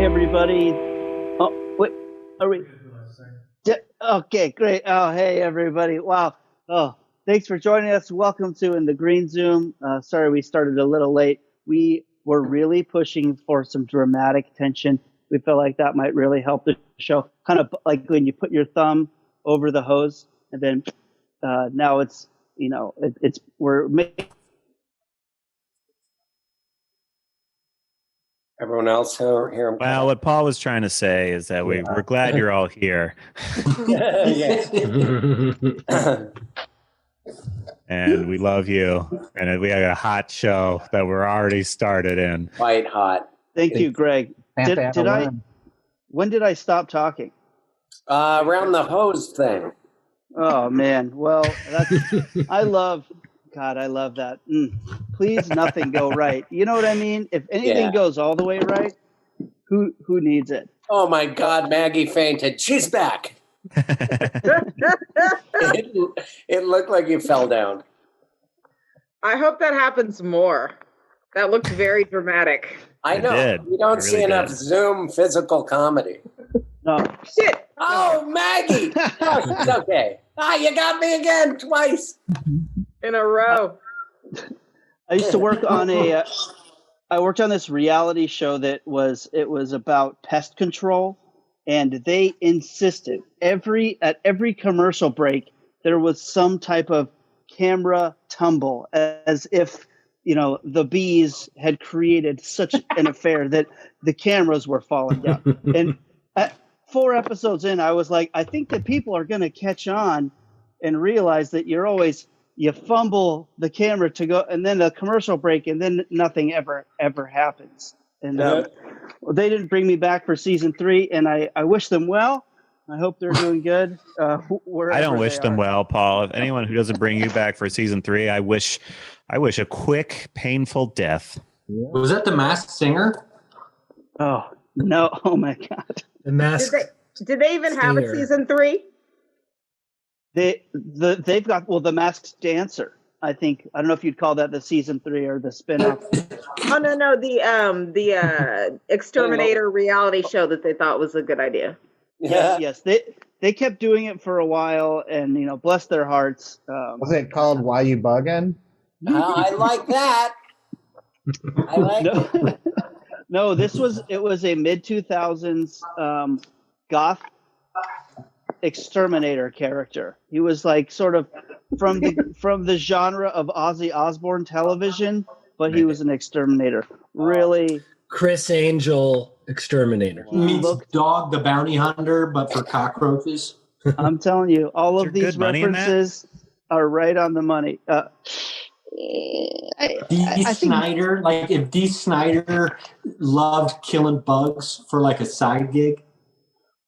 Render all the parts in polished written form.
everybody. Oh, wait, are we? Okay, great. Oh, hey, everybody. Wow. Oh, thanks for joining us. Welcome to In the Green Zoom. Sorry we started a little late. We were really pushing for some dramatic tension. We felt like that might really help the show. Kind of like when you put your thumb over the hose, and then now it's, we're making. Everyone else here? Well, what Paul was trying to say is that we're glad you're all here. And we love you. And we have a hot show that we're already started in. Quite hot. Thank you, Greg. When did I stop talking? Around the hose thing. Oh, man. Well, I love that. Please, nothing go right. You know what I mean? If anything goes all the way right, who needs it? Oh my God, Maggie fainted. She's back. It looked like you fell down. I hope that happens more. That looked very dramatic. I know. You don't see enough Zoom physical comedy. No. Shit. Oh, Maggie. Oh, it's okay. You got me again twice. In a row. I used to work on I worked on this reality show that was about pest control, and they insisted at every commercial break there was some type of camera tumble, as if the bees had created such an affair that the cameras were falling down. And at 4 episodes in, I was like, I think that people are going to catch on and realize that you fumble the camera to go, and then the commercial break, and then nothing ever happens. And they didn't bring me back for season 3, and I wish them well. I hope they're doing good. I don't wish them well, Paul. If anyone who doesn't bring you back for season 3, I wish a quick, painful death. Was that The Masked Singer? Oh no! Oh my God! The Masked. Did they even have a season 3? They've got The Masked Dancer. I don't know if you'd call that the season 3 or the spinoff. Oh no, the Exterminator reality show that they thought was a good idea. Yes. They kept doing it for a while, and bless their hearts. Was it called Why You Buggin'? I like that. I like it. No, it was a mid-2000s goth exterminator character. He was like sort of from the genre of Ozzy Osbourne television, but he was an exterminator. Really, Chris Angel exterminator. Meets Dog the Bounty Hunter, but for cockroaches. I'm telling you, all of these references are right on the money. Snyder, like if Dee Snyder loved killing bugs for like a side gig.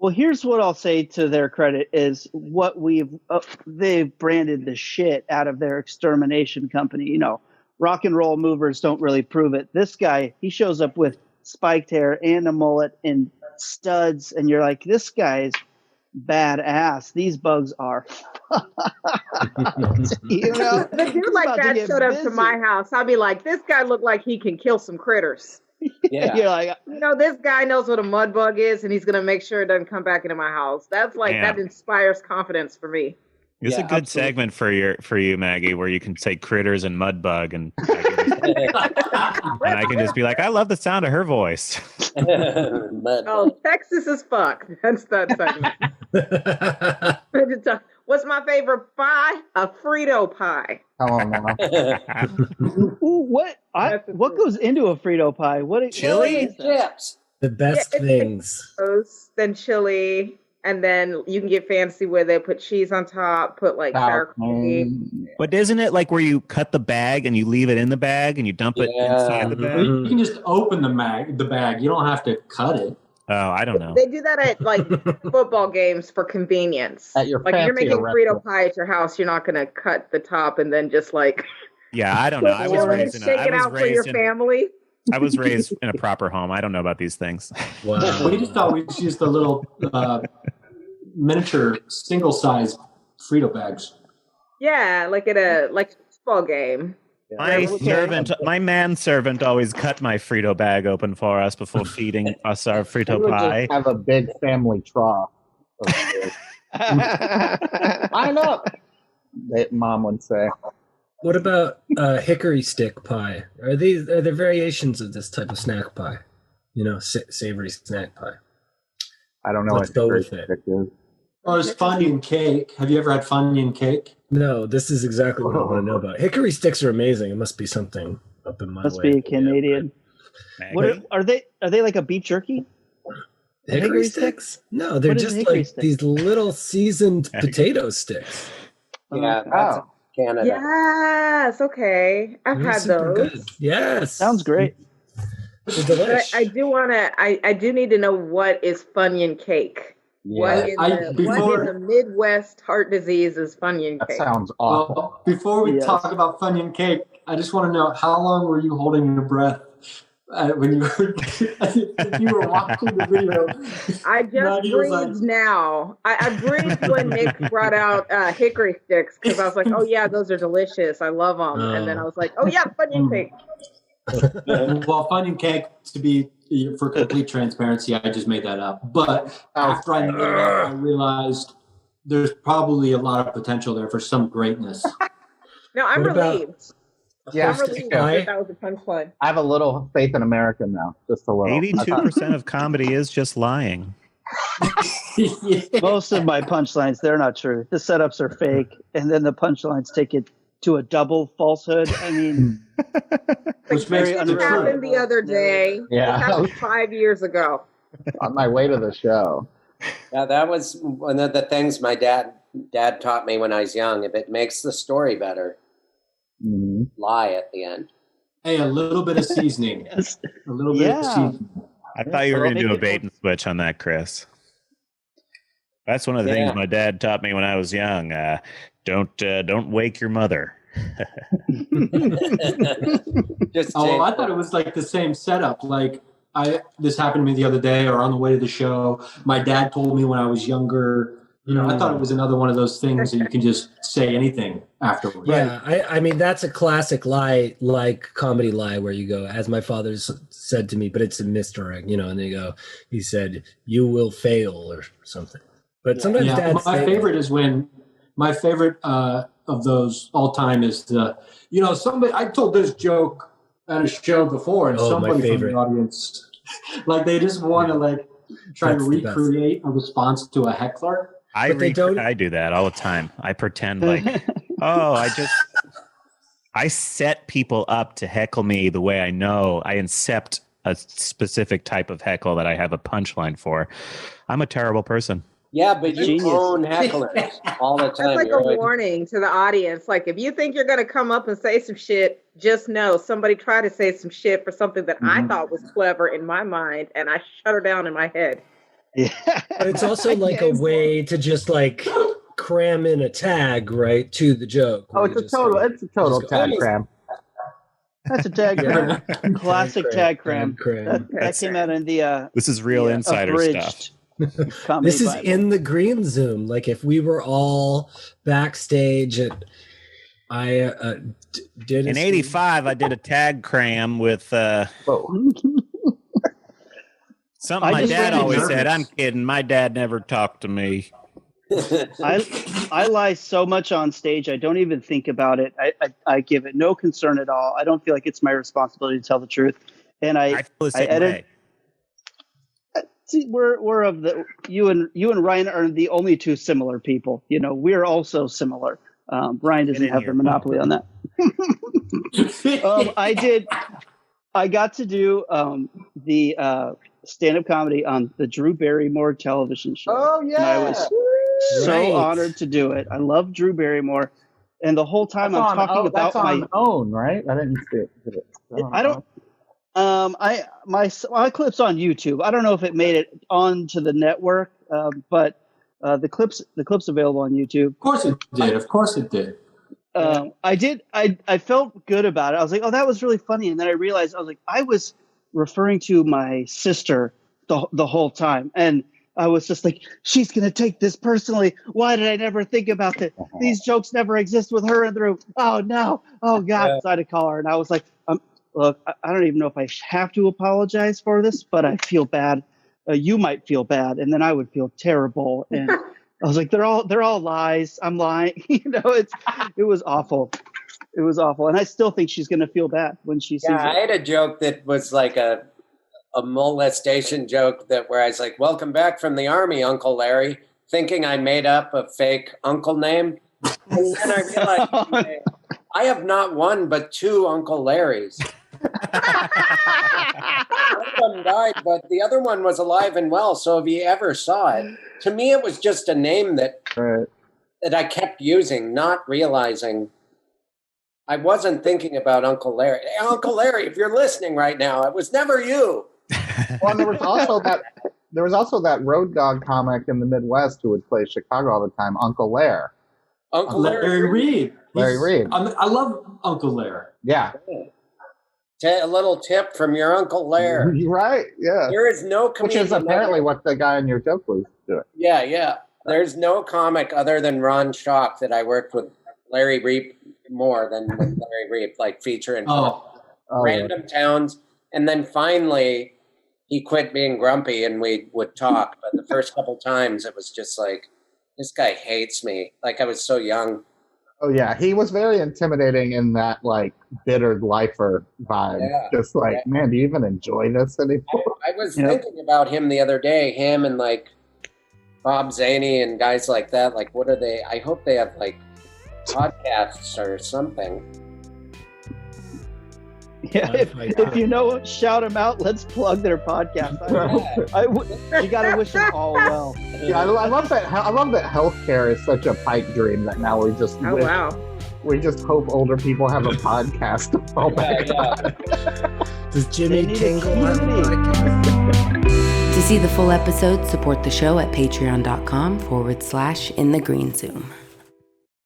Well, here's what I'll say to their credit is what they've branded the shit out of their extermination company. Rock and roll movers don't really prove it. This guy, he shows up with spiked hair and a mullet and studs, and you're like, this guy's badass. These bugs are If a dude like that showed up to my house, I'd be like, this guy looked like he can kill some critters. Yeah. You're like, this guy knows what a mud bug is, and he's going to make sure it doesn't come back into my house. That's like, that inspires confidence for me. It's a good segment for you, Maggie, where you can say critters and mud bug, and I can just be like, I love the sound of her voice. Texas as fuck. That's that segment. What's my favorite pie? A Frito pie. Come on, Mama. What goes into a Frito pie? Chili chips. The best things. Then chili. And then you can get fancy with it. Put cheese on top. Put like sour cream. But isn't it like where you cut the bag and you leave it in the bag and you dump it inside the bag? You can just open the bag. You don't have to cut it. Oh, I don't know. They do that at like football games for convenience. At your like you're making Frito pie at your house, you're not going to cut the top and then just like. Yeah, I don't know. I was raised shake it out for your family. I was raised in a proper home. I don't know about these things. Wow. We just thought we just used the little miniature single size Frito bags. Yeah, like at a football game. My manservant always cut my Frito bag open for us before feeding us our Frito would pie. just have a big family trough. Line up, Mom would say. What about hickory stick pie? Are there variations of this type of snack pie? Savory snack pie. I don't know Let's what go hickory with it. stick is. Or is Funyun cake? Have you ever had Funyun cake? No, this is exactly what I want to know about. Hickory sticks are amazing. It must be something up in my way. Must be Canadian. What are they? Are they like a beef jerky? Hickory sticks? No, they're just like these little seasoned potato sticks. Yeah, that's Canada. Yes, okay. I've had those. Good. Yes. Sounds great. But I do want to. I do need to know what is Funyun cake. Yeah. What in the Midwest heart disease is Funyun cake? That sounds awful. Well, before we talk about Funyun cake, I just want to know, how long were you holding your breath when you were watching the video? I just breathed now. I breathed when Nick brought out hickory sticks because I was like, oh yeah, those are delicious. I love them. And then I was like, oh yeah, Funyun cake. Well, Funyun cake, to be for complete transparency, I just made that up. But after I made it up, I realized there's probably a lot of potential there for some greatness. No, I'm relieved. Yeah, I'm relieved that was a punchline. I have a little faith in America now, just a little. 82% of comedy is just lying. Most of my punchlines, they're not true. The setups are fake, and then the punchlines take it to a double falsehood. I mean, which makes it happened the other day. Yeah, it happened 5 years ago. On my way to the show. Yeah, that was one of the things my dad taught me when I was young. If it makes the story better, lie at the end. Hey, a little bit of seasoning. Yes. A little bit of seasoning. I thought you were going to do a bait and switch on that, Chris. That's one of the things my dad taught me when I was young. Don't wake your mother. I thought it was like the same setup. Like this happened to me the other day, or on the way to the show. My dad told me when I was younger. I thought it was another one of those things that you can just say anything afterwards. Yeah, I mean that's a classic lie, like comedy lie, where you go, as my father said to me, but it's a misdirect, and they go, he said, "You will fail" or something. But sometimes my favorite is when my favorite of those all time is somebody. I told this joke at a show before, and somebody from the audience, like they just want to try to recreate a response to a heckler. I do that all the time. I pretend like, I set people up to heckle me the way I know. I incept a specific type of heckle that I have a punchline for. I'm a terrible person. Yeah, but you own hecklers all the time. That's like a warning to the audience. Like, if you think you're going to come up and say some shit, just know somebody tried to say some shit for something that I thought was clever in my mind, and I shut her down in my head. Yeah. But it's also like a way to just cram in a tag right to the joke. Oh, it's a total tag cram. That's a tag cram. Classic tag cram. That came out in the this is real insider stuff. This is in the green Zoom. Like if we were all backstage at did in '85 I did a tag cram with something my dad always said. I'm kidding. My dad never talked to me. I lie so much on stage. I don't even think about it. I give it no concern at all. I don't feel like it's my responsibility to tell the truth. And I feel the same edit. way. See, we're of the you and Ryan are the only two similar people. We're also similar. Ryan doesn't have the monopoly on that. I got to do the stand-up comedy on the Drew Barrymore television show. Oh yeah, and I was so honored to do it. I love Drew Barrymore, and the whole time I'm talking about my own, right? I didn't see it. I don't. My clip's on YouTube. I don't know if it made it onto the network, but the clip's available on YouTube. Of course it did. I felt good about it. I was like, oh, that was really funny. And then I realized I was referring to my sister the whole time. And I was just like, she's going to take this personally. Why did I never think about that? These jokes never exist with her in the room. Oh, no. Oh, God. Yeah. So I had to call her. And I was like, look, I don't even know if I have to apologize for this, but I feel bad. You might feel bad. And then I would feel terrible. And I was like, they're all lies. I'm lying. It was awful. It was awful. And I still think she's going to feel bad when she sees it. I had a joke that was like a molestation joke where I was like, welcome back from the army, Uncle Larry, thinking I made up a fake uncle name. And then I realized I have not one but 2 Uncle Larrys. One of them died, but the other one was alive and well. So if you ever saw it, to me it was just a name that I kept using, not realizing I wasn't thinking about Uncle Larry. Hey, Uncle Larry, if you're listening right now, it was never you. Well, and there was also that road dog comic in the Midwest who would play Chicago all the time, Uncle Lair. Uncle Larry Reed. Larry Reed. I love Uncle Lair. Yeah. A little tip from your Uncle Lair. Right, yeah. There is no comedian. Which is apparently what the guy in your joke was doing. Yeah. There's no comic other than Ron Schock that I worked with Larry Reed more than with Larry Reed, like featuring random towns. And then finally, he quit being grumpy and we would talk. But the first couple times, it was just like, this guy hates me. Like, I was so young. Oh, yeah. He was very intimidating in that, like, bitter lifer vibe. Yeah. Just like, man, do you even enjoy this anymore? I was thinking about him the other day, him and, like, Bob Zaney and guys like that. Like, what are they? I hope they have, like, podcasts or something. Yeah, if you know, shout them out. Let's plug their podcast. You got to wish them all well. Yeah, I love that. I love that healthcare is such a pipe dream that now we just we just hope older people have a podcast to fall back on. Does Jimmy Tingle have a podcast? To see the full episode, support the show at patreon.com/InTheGreenZoom.